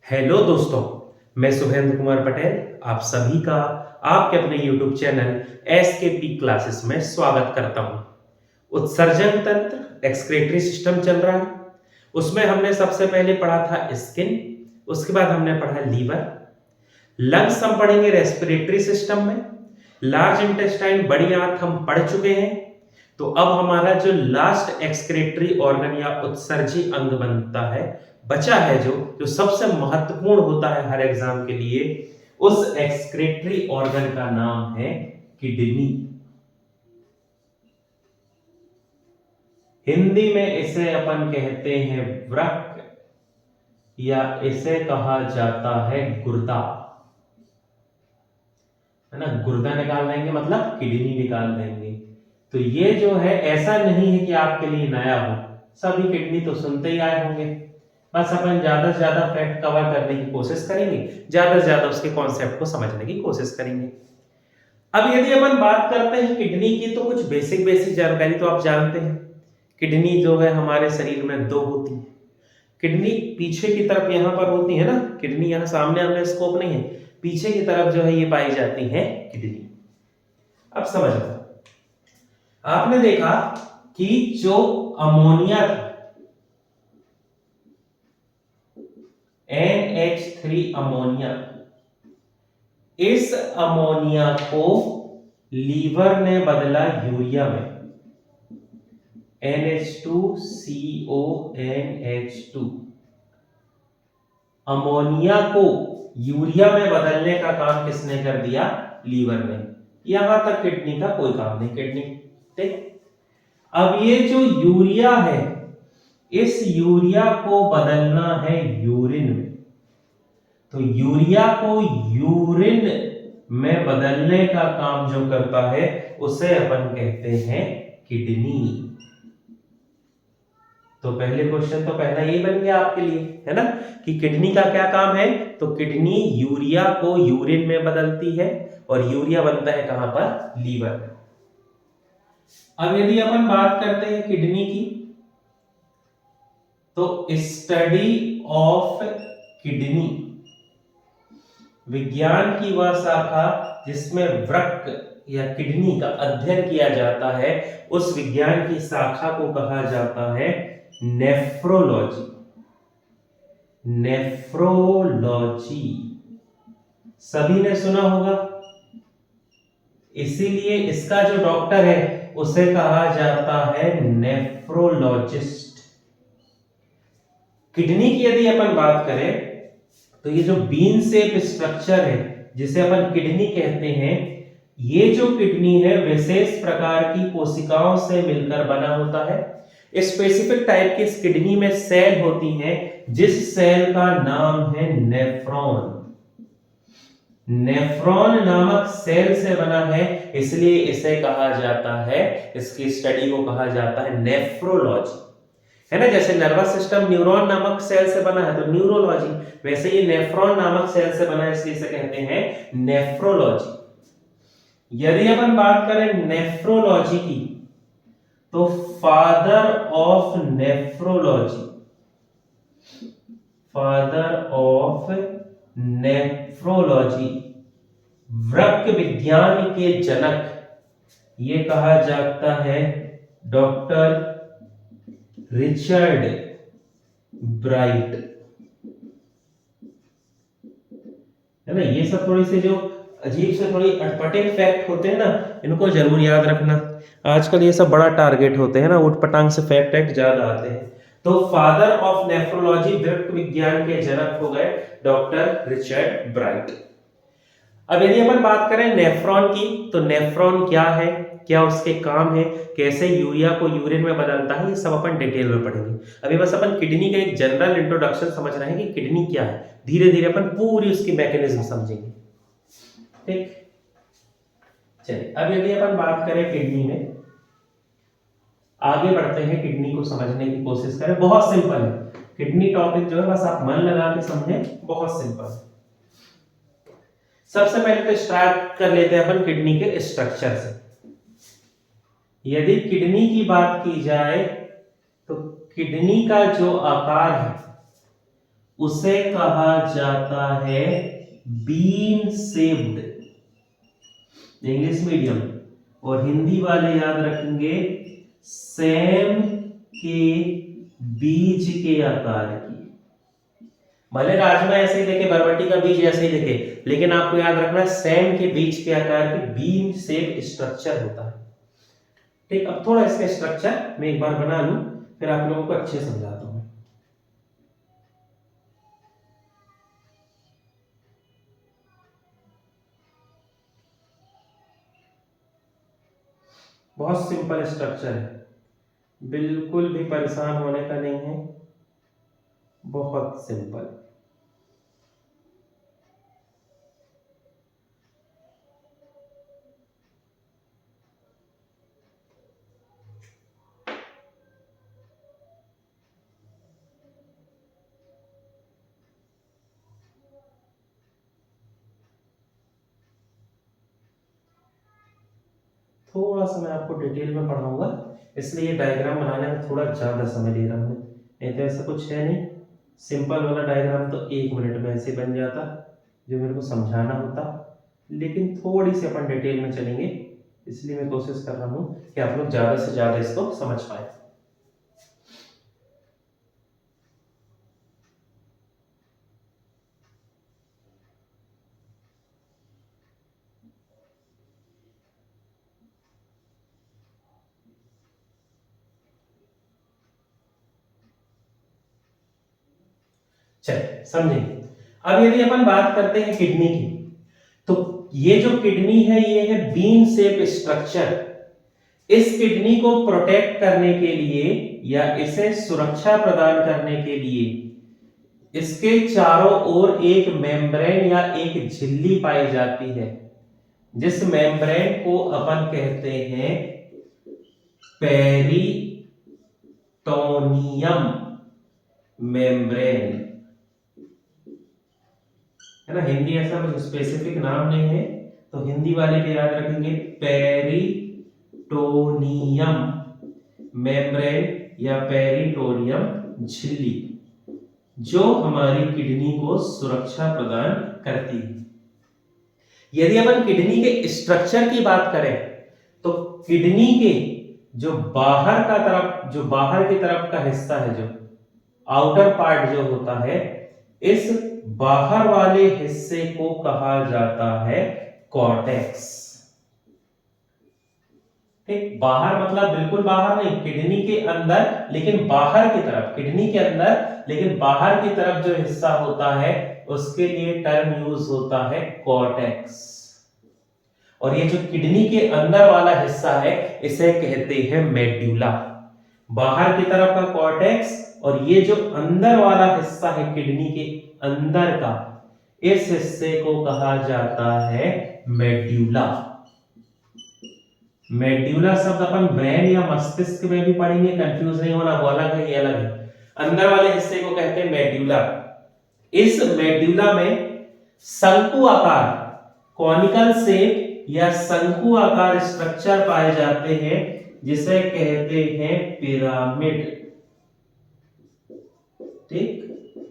Hello दोस्तों, मैं सुहेंद्र कुमार पटेल आप सभी का आपके अपने YouTube चैनल एसकेपी क्लासेस में स्वागत करता हूं। उत्सर्जन तंत्र एक्सक्रीटरी सिस्टम चल रहा है। उसमें हमने सबसे पहले पढ़ा था स्किन, उसके बाद हमने पढ़ा लीवर। लंग्स हम पढ़ेंगे रेस्पिरेटरी सिस्टम में। लार्ज इंटेस्टाइन बड़ी आंत हम पढ़ चुके हैं। तो अब हमारा जो लास्ट एक्सक्रीटरी ऑर्गन या उत्सर्जी अंग बनता है, बचा है जो सबसे महत्वपूर्ण होता है हर एग्जाम के लिए, उस एक्सक्रीटरी ऑर्गन का नाम है किडनी। हिंदी में इसे अपन कहते हैं वृक्क या इसे कहा जाता है गुर्दा, है ना। गुर्दा निकाल देंगे मतलब किडनी निकाल देंगे। तो ये जो है ऐसा नहीं है कि आपके लिए नया हो, सभी किडनी तो सुनते ही आए होंगे। बस अपन ज्यादा से ज्यादा फैक्ट कवर करने की कोशिश करेंगे, ज्यादा से ज्यादा उसके कॉन्सेप्ट को समझने की कोशिश करेंगे। अब यदि अपन बात करते हैं किडनी की, तो कुछ बेसिक बेसिक जानकारी तो आप जानते हैं। किडनी जो है हमारे शरीर में दो होती है। किडनी पीछे की तरफ यहां पर होती है ना, किडनी यहां सामने हमें स्कोप नहीं है, पीछे की तरफ जो है ये पाई जाती है किडनी। अब समझ लो, आपने देखा कि जो अमोनिया था NH3 अमोनिया, इस अमोनिया को लीवर ने बदला यूरिया में, NH2CONH2। अमोनिया को यूरिया में बदलने का काम किसने कर दिया? लीवर ने। यहां तक किडनी का कोई काम नहीं, किडनी ठीक। अब ये जो यूरिया है, इस यूरिया को बदलना है यूरिन में। तो यूरिया को यूरिन में बदलने का काम जो करता है उसे अपन कहते हैं किडनी। तो पहले क्वेश्चन तो पहला यही बन गया आपके लिए, है ना, कि किडनी का क्या काम है। तो किडनी यूरिया को यूरिन में बदलती है और यूरिया बनता है कहां पर? लीवर में। अब यदि अपन बात करते हैं किडनी की, तो स्टडी ऑफ किडनी विज्ञान की वह शाखा जिसमें वृक्क या किडनी का अध्ययन किया जाता है, उस विज्ञान की शाखा को कहा जाता है नेफ्रोलॉजी। नेफ्रोलॉजी सभी ने सुना होगा, इसीलिए इसका जो डॉक्टर है उसे कहा जाता है नेफ्रोलॉजिस्ट। किडनी की यदि अपन बात करें, तो ये जो बीन शेप स्ट्रक्चर है जिसे अपन किडनी कहते हैं, ये जो किडनी है विशेष प्रकार की कोशिकाओं से मिलकर बना होता है। स्पेसिफिक टाइप की इस किडनी में सेल होती हैं, जिस सेल का नाम है नेफ्रॉन। नेफ्रॉन नामक सेल से बना है, इसलिए इसे कहा जाता है, इसकी स्टडी को कहा जाता है नेफ्रोलॉजी, है ना। जैसे नर्वस सिस्टम न्यूरॉन नामक सेल से बना है तो न्यूरोलॉजी, वैसे ये नेफ्रॉन नामक सेल से बना है इसलिए इसे कहते हैं नेफ्रोलॉजी। यदि अपन बात करें नेफ्रोलॉजी की, तो father of nephrology, father of nephrology, वृक्क विज्ञान के जनक, ये कहा जाता है डॉक्टर रिचर्ड ब्राइट, है ना। ये सब थोड़ी से जो अजीब से थोड़ी अटपटे फैक्ट होते हैं ना, इनको जरूर याद रखना। आजकल ये सब बड़ा टारगेट होते हैं ना, उठपटांग से फैक्ट ज्यादा आते हैं। तो फादर ऑफ नेफ्रोलॉजी, वृक्क विज्ञान के जनक हो गए डॉक्टर रिचर्ड ब्राइट। अब यदि अपन बात करें नेफ्रॉन की, तो नेफ्रॉन क्या है, क्या उसके काम है, कैसे यूरिया को यूरिन में बदलता है, ये सब अपन डिटेल में पढ़ेंगे। अभी बस अपन किडनी का एक जनरल इंट्रोडक्शन समझ रहे हैं कि किडनी क्या है, धीरे धीरे अपन पूरी उसकी मैकेनिज्म समझेंगे, ठीक। चलिए, अब यदि अपन बात करें किडनी में, आगे बढ़ते हैं, किडनी को समझने की कोशिश करें। बहुत सिंपल है किडनी टॉपिक जो है, बस आप मन लगा के समझें, बहुत सिंपल है। सबसे पहले तो स्टार्ट कर लेते हैं अपन किडनी के स्ट्रक्चर से। यदि किडनी की बात की जाए, तो किडनी का जो आकार है उसे कहा जाता है बीन शेप्ड, इंग्लिश मीडियम। और हिंदी वाले याद रखेंगे सेम के बीज के आकार की। भले राजमा ऐसे ही देखे, बरबटी का बीज ऐसे ही देखे, लेकिन आपको याद रखना सेम के बीज के आकार की बीन शेप स्ट्रक्चर होता है। ठीक, अब थोड़ा इसका स्ट्रक्चर मैं एक बार बना लूं, फिर आप लोगों को अच्छे समझाता हूं। बहुत सिंपल स्ट्रक्चर है, बिल्कुल भी परेशान होने का नहीं है, बहुत सिंपल। थोड़ा सा मैं आपको डिटेल में पढ़ाऊंगा, इसलिए डायग्राम बनाने में थोड़ा ज़्यादा समय ले रहा हूँ। नहीं तो ऐसा कुछ है नहीं, सिंपल वाला डायग्राम तो 1 मिनट में ऐसे बन जाता जो मेरे को समझाना होता, लेकिन थोड़ी सी अपन डिटेल में चलेंगे, इसलिए मैं कोशिश कर रहा हूँ कि आप लोग ज़्यादा से ज़्यादा इसको समझ पाए। चलिए समझेंगे। अब यदि अपन बात करते हैं किडनी की, तो ये जो किडनी है ये है बीन शेप स्ट्रक्चर। इस किडनी को प्रोटेक्ट करने के लिए या इसे सुरक्षा प्रदान करने के लिए इसके चारों ओर एक मेम्ब्रेन या एक झिल्ली पाई जाती है, जिस मेम्ब्रेन को अपन कहते हैं पेरिटोनियम मेम्ब्रेन, है ना। हिंदी ऐसा कुछ स्पेसिफिक नाम नहीं है, तो हिंदी वाले भी याद रखेंगे पेरिटोनियम मेम्ब्रेन या पेरिटोनियम झिल्ली, जो हमारी किडनी को सुरक्षा प्रदान करती है। यदि अपन किडनी के स्ट्रक्चर की बात करें, तो किडनी के जो बाहर की तरफ का हिस्सा है, जो आउटर पार्ट जो होता है, इस बाहर वाले हिस्से को कहा जाता है कॉर्टेक्स। ठीक, बाहर मतलब बिल्कुल बाहर नहीं, किडनी के अंदर लेकिन बाहर की तरफ, किडनी के अंदर लेकिन बाहर की तरफ जो हिस्सा होता है उसके लिए टर्म यूज होता है कॉर्टेक्स। और ये जो किडनी के अंदर वाला हिस्सा है इसे कहते हैं मेड्यूला। बाहर की तरफ का कॉर्टेक्स और ये जो अंदर वाला हिस्सा है किडनी के अंदर का, इस हिस्से को कहा जाता है मेड्यूला। मेड्यूला शब्द अपन ब्रेन या मस्तिष्क में भी पढ़ेंगे, कंफ्यूज नहीं होना, वो अलग है ये अलग है। अंदर वाले हिस्से को कहते हैं मेड्यूला। इस मेड्यूला में शंकु आकार, कॉनिकल शेप या शंकु आकार स्ट्रक्चर पाए जाते हैं, जिसे कहते हैं पिरामिड। ठीक,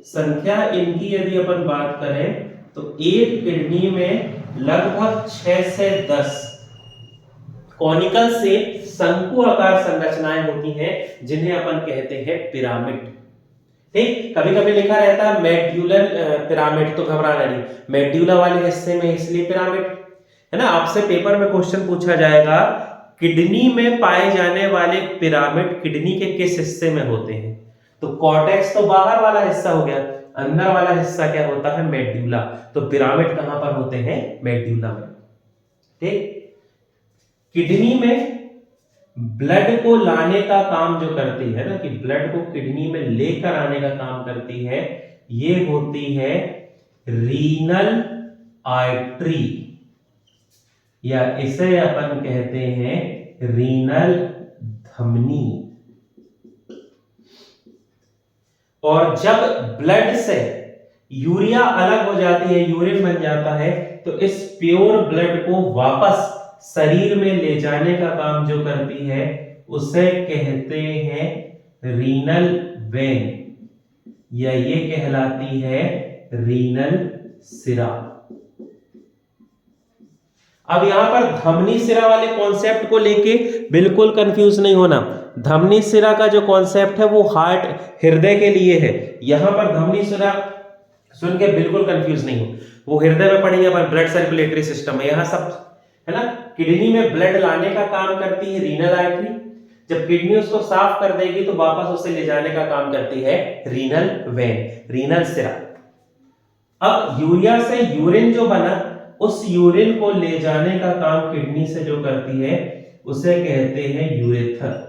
संख्या इनकी यदि अपन बात करें तो एक किडनी में लगभग 6 से 10 कॉनिकल शेप शंकु आकार संरचनाएं होती हैं, जिन्हें अपन कहते हैं पिरामिड। ठीक, कभी कभी लिखा रहता है मेड्यूलर पिरामिड, तो घबराना नहीं, मेड्यूला वाले हिस्से में इसलिए पिरामिड, है ना। आपसे पेपर में क्वेश्चन पूछा जाएगा किडनी में पाए जाने वाले पिरामिड किडनी के किस हिस्से में होते हैं, तो कॉर्टेक्स तो बाहर वाला हिस्सा हो गया, अंदर वाला हिस्सा क्या होता है मेड्यूला, तो पिरामिड कहां पर होते हैं मेड्यूला में। ठीक, किडनी में ब्लड को लाने का काम जो करती है ना, कि ब्लड को किडनी में लेकर आने का काम करती है, ये होती है रीनल आर्टरी, या इसे अपन कहते हैं रीनल धमनी। और जब ब्लड से यूरिया अलग हो जाती है, यूरिन बन जाता है, तो इस प्योर ब्लड को वापस शरीर में ले जाने का काम जो करती है उसे कहते हैं रीनल वेन, या ये कहलाती है रीनल सिरा। अब यहां पर धमनी सिरा वाले कॉन्सेप्ट को लेके बिल्कुल कंफ्यूज नहीं होना। धमनी सिरा का जो कॉन्सेप्ट है वो हार्ट, हृदय के लिए है। यहां पर धमनी सिरा सुन के बिल्कुल कंफ्यूज नहीं हो, वो हृदय में पढ़ेंगे अपन, ब्लड सर्कुलेटरी सिस्टम है यहां सब, है ना। किडनी में ब्लड लाने का काम करती है रीनल आर्टरी, जब किडनी उसको साफ कर देगी तो वापस उसे ले जाने का काम करती है रीनल वेन, रीनल सिरा। अब यूरिया से यूरिन जो बना, उस यूरिन को ले जाने का काम किडनी से जो करती है उसे कहते हैं यूरेथर।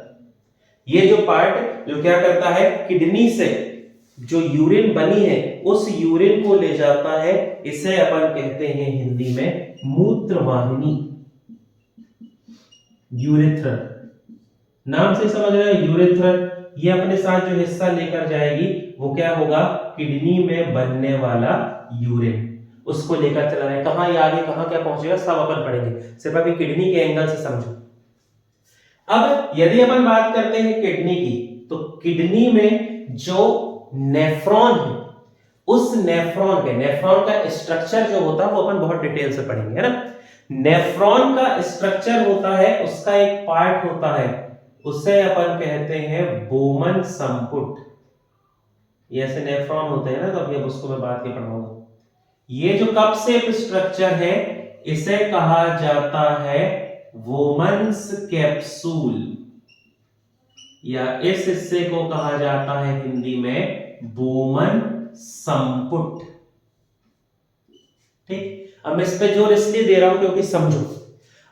ये जो पार्ट जो क्या करता है, किडनी से जो यूरिन बनी है उस यूरिन को ले जाता है, इसे अपन कहते हैं हिंदी में मूत्रवाहिनी, यूरेथ्रा। नाम से समझ रहे हैं यूरेथ्रा। ये अपने साथ जो हिस्सा लेकर जाएगी वो क्या होगा, किडनी में बनने वाला यूरिन, उसको लेकर चला है। कहां ये आगे कहां क्या पहुंचेगा सब अपन पढ़ेंगे, सिर्फ अभी किडनी के एंगल से समझो। अब यदि अपन बात करते हैं किडनी की, तो किडनी में जो नेफ्रॉन है, उस नेफ्रॉन का स्ट्रक्चर जो होता है वो अपन बहुत डिटेल से पढ़ेंगे, है ना। नेफ्रॉन का स्ट्रक्चर होता है, उसका एक पार्ट होता है, उसे अपन कहते हैं बोमन संपुट। ये ऐसे नेफ्रॉन होते हैं ना, तो अभी अब उसको मैं बात के पढ़ाऊंगा। ये जो कप शेप स्ट्रक्चर है इसे कहा जाता है वोमन्स कैप्सूल, या इस हिस्से को कहा जाता है हिंदी में बोमन संपुट। ठीक, अब मैं इस पे जोर इसलिए दे रहा हूं क्योंकि समझो,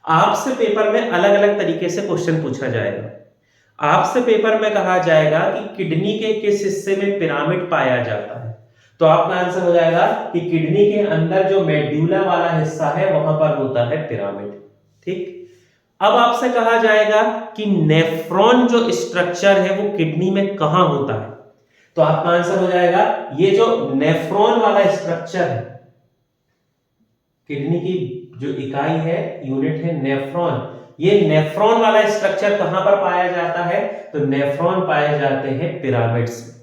आपसे पेपर में अलग अलग तरीके से क्वेश्चन पूछा जाएगा। आपसे पेपर में कहा जाएगा कि किडनी के किस हिस्से में पिरामिड पाया जाता है, तो आपका आंसर हो जाएगा कि किडनी के अंदर जो मेड्यूला वाला हिस्सा है वहां पर होता है पिरामिड। ठीक, अब आपसे कहा जाएगा कि नेफ्रॉन जो स्ट्रक्चर है वो किडनी में कहां होता है, तो आपका आंसर हो जाएगा ये जो नेफ्रॉन वाला स्ट्रक्चर है, किडनी की जो इकाई है, यूनिट है नेफ्रॉन, ये नेफ्रॉन वाला स्ट्रक्चर कहां पर पाया जाता है, तो नेफ्रॉन पाए जाते हैं पिरामिड्स में।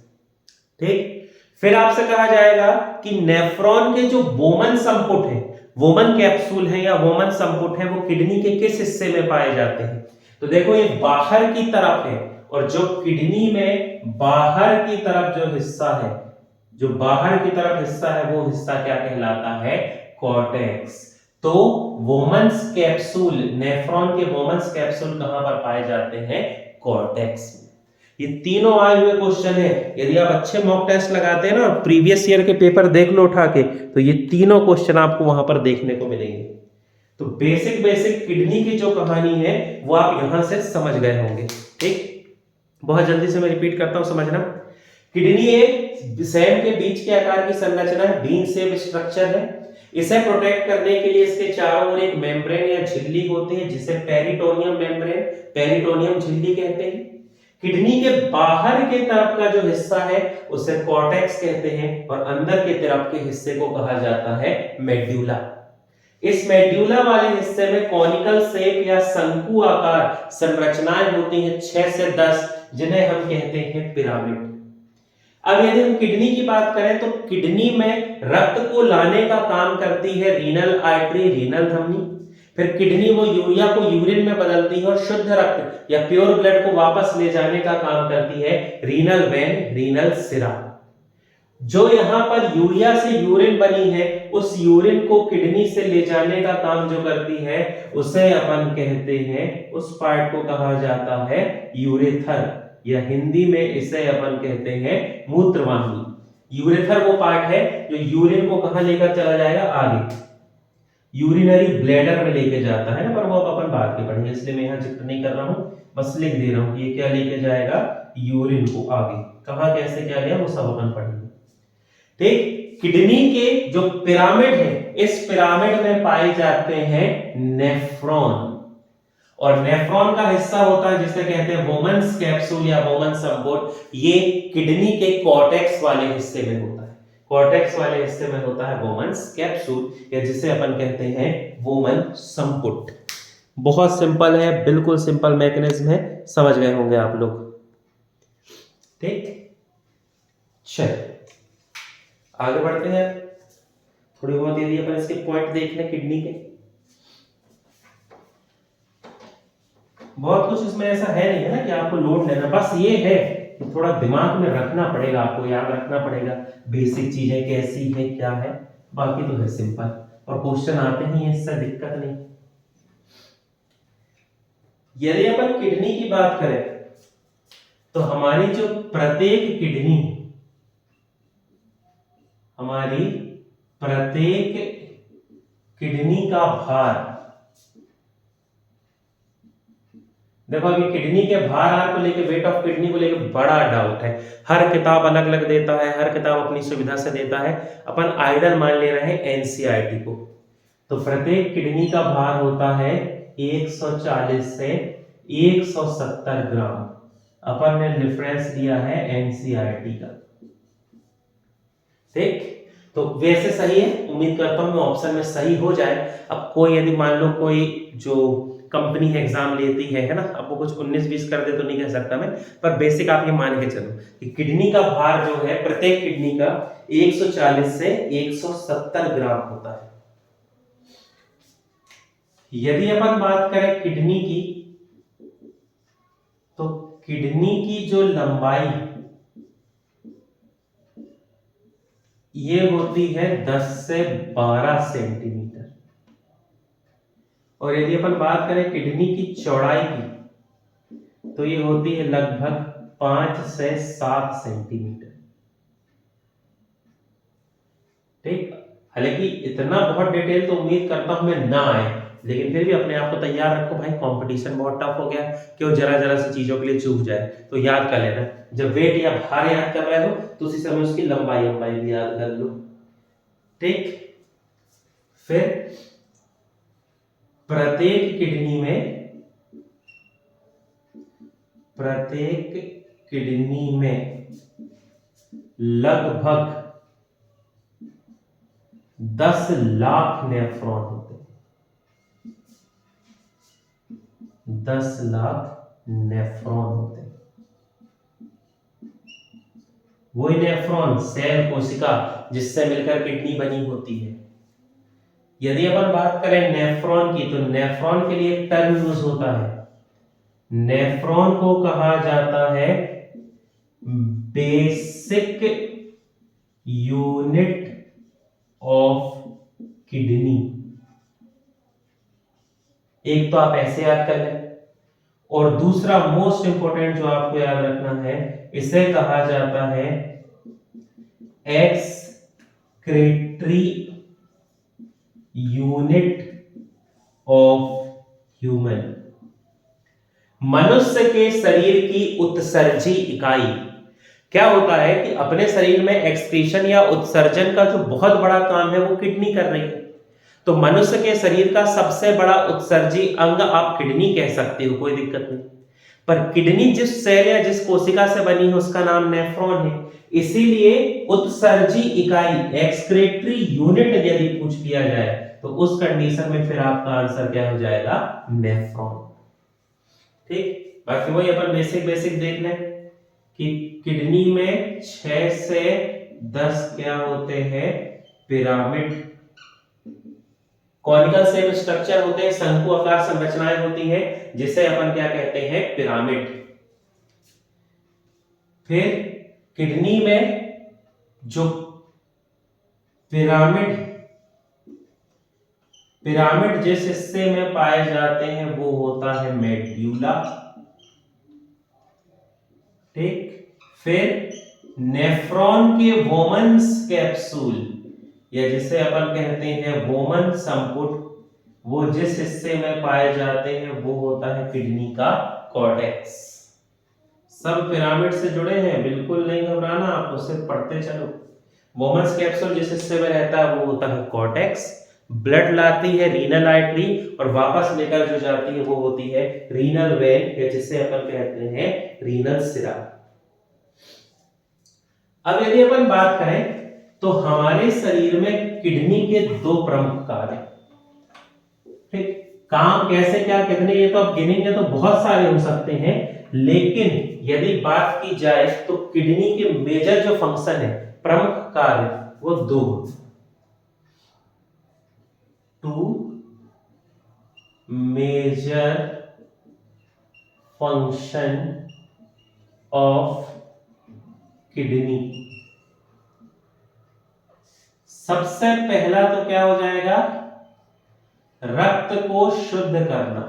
ठीक, फिर आपसे कहा जाएगा कि नेफ्रॉन के जो वोमन संपुट है, वोमन कैप्सूल है या वोमन संपुट है, वो किडनी के किस हिस्से में पाए जाते हैं, तो देखो ये बाहर की तरफ है, और जो किडनी में बाहर की तरफ जो हिस्सा है, जो बाहर की तरफ हिस्सा है वो हिस्सा क्या कहलाता है, कॉर्टेक्स। तो वोमन्स कैप्सूल, नेफ्रॉन के वोमन्स कैप्सूल कहां पर पाए जाते हैं, कॉर्टेक्स में। ये तीनों आए हुए क्वेश्चन है, यदि आप अच्छे मॉक टेस्ट लगाते हैं ना, प्रीवियस ईयर के पेपर देख लो उठा के, तो ये तीनों क्वेश्चन आपको वहां पर देखने को मिलेंगे। तो बेसिक किडनी की जो कहानी है वो आप यहां से समझ गए होंगे। ठीक, बहुत जल्दी से मैं रिपीट करता हूं, समझना। किडनी एक सैम के बीच के आकार की संरचना है, बीन शेप स्ट्रक्चर है। इसे प्रोटेक्ट करने के लिए इसके चारों ओर एक मेम्ब्रेन या झिल्ली होती है जिसे पेरिटोनियम मेम्ब्रेन, पेरिटोनियम झिल्ली कहते हैं। किडनी के बाहर के तरफ का जो हिस्सा है उसे कॉर्टेक्स कहते हैं, और अंदर के तरफ के हिस्से को कहा जाता है मेड्यूला। इस मेड्यूला वाले हिस्से में कॉनिकल शेप या शंकु आकार संरचनाएं होती हैं 6 से 10, जिन्हें हम कहते हैं पिरामिड। अब यदि हम किडनी की बात करें तो किडनी में रक्त को लाने का काम करती है रीनल आर्टरी, रीनल धमनी। फिर किडनी वो यूरिया को यूरिन में बदलती है और शुद्ध रक्त या प्योर ब्लड को वापस ले जाने का काम करती है रीनल वेन, रीनल सिरा। जो यहां पर यूरिया से यूरिन बनी है उस यूरिन को किडनी से ले जाने का काम जो करती है उसे अपन कहते हैं, उस पार्ट को कहा जाता है यूरेथर, या हिंदी में इसे अपन कहते हैं मूत्रवाहिनी। यूरेथर वो पार्ट है जो यूरिन को कहां लेकर चला जाएगा, आगे यूरिनरी ब्लैडर में लेके जाता है ना, पर वो अपन बात के पढ़ेंगे, इसलिए मैं यहां जिक्र नहीं कर रहा हूं, बस लिख दे रहा हूं कि ये क्या लेके जाएगा, यूरिन को आगे, कहां कैसे क्या गया वो सब अपन पढ़ेंगे। ठीक, किडनी के जो पिरामिड है, इस पिरामिड में पाए जाते हैं नेफ्रॉन, और नेफ्रॉन का हिस्सा होता है जिसे कहते हैं वोमन्स कैप्सूल या वोमन संपुट। ये किडनी के कॉर्टेक्स वाले हिस्से में होता है, कॉर्टेक्स वाले हिस्से में होता है वोमन्स कैप्सूल, या जिसे अपन कहते हैं वोमन संपुट। बहुत सिंपल है, बिल्कुल सिंपल मैकेनिज्म है, समझ गए होंगे आप लोग। ठीक, चल आगे बढ़ते हैं, थोड़ी बहुत यदि अपन इसके पॉइंट देख लें किडनी के। बहुत कुछ इसमें ऐसा है नहीं है ना कि आपको लोड लेना, बस ये है कि थोड़ा दिमाग में रखना पड़ेगा, आपको याद रखना पड़ेगा बेसिक चीजें कैसी है क्या है, बाकी तो है सिंपल और क्वेश्चन आते ही हैं, इससे दिक्कत नहीं। यदि अपन किडनी की बात करें तो हमारी जो प्रत्येक किडनी, हमारी प्रत्येक किडनी का भार, देखो अभी किडनी के भार को लेके, वेट ऑफ किडनी को लेके बड़ा डाउट है, हर किताब अलग अलग देता है, हर किताब अपनी सुविधा से देता है, अपन आइडल मान ले रहे हैं एनसीईआरटी को। तो प्रत्येक किडनी का भार होता है 140 से 170 ग्राम, अपन ने रेफरेंस दिया है एनसीईआरटी का। ठीक, तो वैसे सही है, उम्मीद करता हूं ऑप्शन में सही हो जाए। अब कोई यदि मान लो कोई जो कंपनी एग्जाम लेती है ना, अब वो कुछ 19-20 कर दे तो नहीं कह सकता मैं, पर बेसिक आप ये मान के चलो कि किडनी का भार जो है प्रत्येक किडनी का 140 से 170 ग्राम होता है। यदि अपन बात करें किडनी की, तो किडनी की जो लंबाई ये होती है 10 से 12 सेंटीमीटर, और यदि अपन बात करें किडनी की चौड़ाई की तो ये होती है लगभग 5 से 7 सेंटीमीटर। ठीक, हालांकि इतना बहुत डिटेल तो उम्मीद करता हूं मैं ना आए, लेकिन फिर भी अपने आप को तैयार रखो भाई, कंपटीशन बहुत टफ हो गया, क्यों जरा जरा सी चीजों के लिए चूक जाए, तो याद कर लेना, जब वेट या भार याद कर रहे हो तो उसी समय उसकी लंबाई भी याद कर लो। ठीक, फिर प्रत्येक किडनी में लगभग 10 लाख नेफ्रॉन होते हैं, 10 लाख नेफ्रॉन होते हैं। वही नेफ्रॉन सेल कोशिका जिससे मिलकर किडनी बनी होती है। यदि अपन बात करें नेफ्रॉन की, तो नेफ्रॉन के लिए एक टर्म यूज होता है, नेफ्रॉन को कहा जाता है बेसिक यूनिट ऑफ किडनी। एक तो आप ऐसे याद कर लें, और दूसरा मोस्ट इंपॉर्टेंट जो आपको याद रखना है, इसे कहा जाता है एक्सक्रीटरी यूनिट ऑफ ह्यूमन। मनुष्य के शरीर की उत्सर्जी इकाई क्या होता है कि अपने शरीर में एक्सक्रीशन या उत्सर्जन का जो बहुत बड़ा काम है वो किडनी कर रही है। तो मनुष्य के शरीर का सबसे बड़ा उत्सर्जी अंग आप किडनी कह सकते हो, कोई दिक्कत नहीं, पर किडनी जिस सेल या जिस कोशिका से बनी है उसका नाम नेफ्रॉन है, इसीलिए उत्सर्जी इकाई एक्सक्रीटरी यूनिट यदि पूछ लिया जाए तो उस कंडीशन में फिर आपका आंसर क्या हो जाएगा, नेफ्रॉन। ठीक, बाकी वही अपन बेसिक देख लें कि किडनी में 6 से 10 क्या होते हैं, पिरामिड कॉनिकल शेप स्ट्रक्चर होते हैं, शंकु आकार संरचनाएं होती है, जिसे अपन क्या कहते हैं, पिरामिड। फिर किडनी में जो पिरामिड जिस हिस्से में पाए जाते हैं वो होता है मेड्यूला। ठीक, फिर नेफ्रॉन के वोमन्स कैप्सूल या जिसे अपन कहते हैं वोमन संपुट, वो जिस हिस्से में पाए जाते हैं वो होता है किडनी का कॉर्टेक्स। सब पिरामिड से जुड़े हैं, बिल्कुल नहीं घबराना, आप उसे पढ़ते चलो। वोमन्स कैप्सूल जिस हिस्से में रहता है वो होता है कॉर्टेक्स, ब्लड लाती है रीनल आर्टरी और वापस लेकर जो जाती है वो होती है रीनल वेन या जिसे अपन कहते हैं रीनल सिरा। अब यदि अपन बात करें तो हमारे शरीर में किडनी के 2 प्रमुख कार्य, ठीक, काम कैसे क्या कितने ये तो अब गिनेंगे तो बहुत सारे हो सकते हैं, लेकिन यदि बात की जाए तो किडनी के मेजर जो फंक्शन है, प्रमुख कार्य, वो 2 होता है। Two major function of kidney. सबसे पहला तो क्या हो जाएगा, रक्त को शुद्ध करना,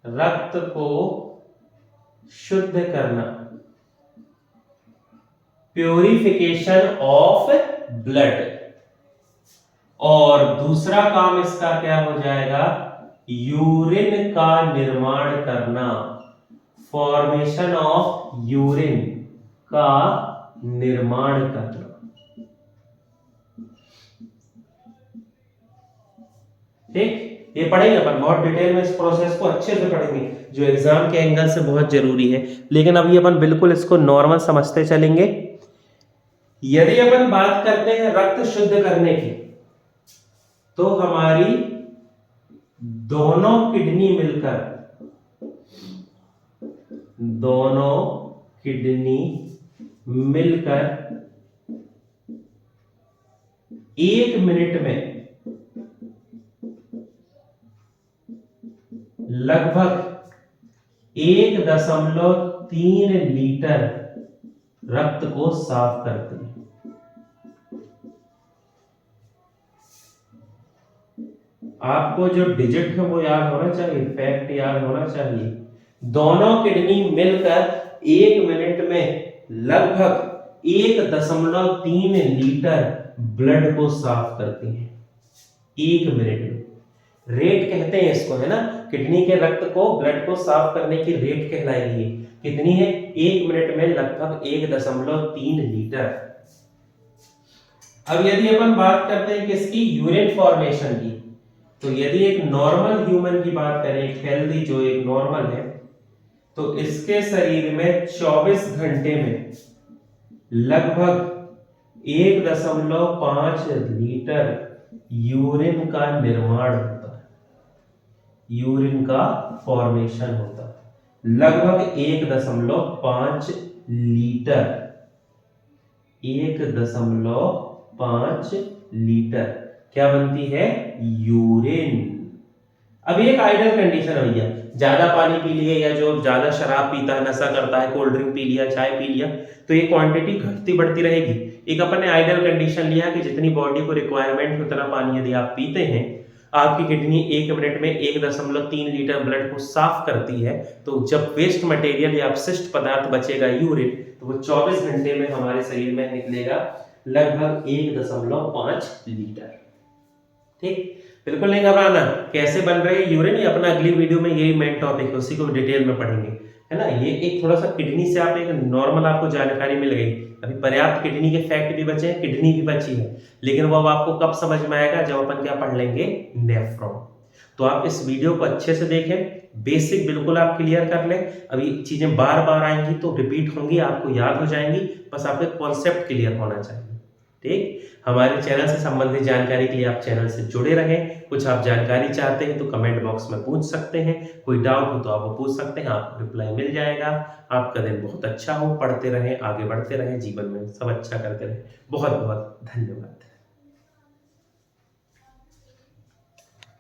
रक्त को शुद्ध करना, प्यूरिफिकेशन ऑफ ब्लड। और दूसरा काम इसका क्या हो जाएगा, यूरिन का निर्माण करना, फॉर्मेशन ऑफ यूरिन का निर्माण करना। ठीक, ये पढ़ेंगे अपन बहुत डिटेल में, इस प्रोसेस को अच्छे से पढ़ेंगे जो एग्जाम के एंगल से बहुत जरूरी है। लेकिन अभी अपन बिल्कुल इसको नॉर्मल समझते चलेंगे। यदि अपन बात करते हैं रक्त शुद्ध करने की, तो हमारी दोनों किडनी मिलकर, दोनों किडनी मिलकर 1 मिनट में लगभग 1.3 लीटर रक्त को साफ करते हैं। आपको जो डिजिट है वो याद होना चाहिए, फैक्ट याद होना चाहिए। दोनों किडनी मिलकर 1 मिनट में लगभग 1.3 लीटर ब्लड को साफ करती हैं 1 मिनट में। रेट कहते हैं इसको, है ना, किडनी के रक्त को, ब्लड को साफ करने की रेट कहलाएगी। कितनी है, 1 मिनट में लगभग 1.3 लीटर। अब यदि अपन बात करते हैं किसकी, यूरिन फॉर्मेशन की, तो यदि एक नॉर्मल ह्यूमन की बात करें, एक हेल्दी जो एक नॉर्मल है, तो इसके शरीर में 24 घंटे में लगभग 1.5 लीटर यूरिन का निर्माण होता है, यूरिन का फॉर्मेशन होता है। लगभग 1.5 लीटर, 1.5 लीटर क्या बनती है, यूरिन। अब एक आइडियल कंडीशन है भैया, ज्यादा पानी पी लिए या जो ज्यादा शराब पीता है, नशा करता है, कोल्ड ड्रिंक पी लिया, चाय पी लिया, तो ये क्वांटिटी घटती बढ़ती रहेगी। एक अपन ने आइडियल कंडीशन लिया कि जितनी बॉडी को रिक्वायरमेंट है उतना पानी यदि आप पीते हैं, आपकी किडनी 1 मिनट में 1.3 लीटर ब्लड को साफ करती है, तो जब वेस्ट मटेरियल या अपशिष्ट पदार्थ बचेगा यूरिन, तो वो 24 घंटे में हमारे शरीर में निकलेगा लगभग 1.5 लीटर। ठीक, बिल्कुल नहीं घबराना। कैसे बन रहे हैं यूरिन, ये अपना अगली वीडियो में यही मेन टॉपिक है, उसी को डिटेल में पढ़ेंगे, है ना। ये एक थोड़ा सा किडनी से आप एक नॉर्मल आपको जानकारी मिल गई। अभी पर्याप्त किडनी के फैक्ट भी बचे हैं, किडनी भी बची है, लेकिन वो अब आपको कब समझ में आएगा, जब अपन क्या पढ़ लेंगे, नेफ्रॉन। तो आप इस वीडियो को अच्छे से देखें, बेसिक बिल्कुल आप क्लियर कर लें। अभी चीजें बार बार आएंगी तो रिपीट होंगी, आपको याद हो जाएंगी, बस आपके कॉन्सेप्ट क्लियर होना चाहिए। ठीक, हमारे चैनल से संबंधित जानकारी के लिए आप चैनल से जुड़े रहें। कुछ आप जानकारी चाहते हैं तो कमेंट बॉक्स में पूछ सकते हैं, कोई डाउट हो तो आप वो पूछ सकते हैं, आपको रिप्लाई मिल जाएगा। आपका दिन बहुत अच्छा हो, पढ़ते रहें, आगे बढ़ते रहें, जीवन में सब अच्छा करते रहें। बहुत बहुत धन्यवाद।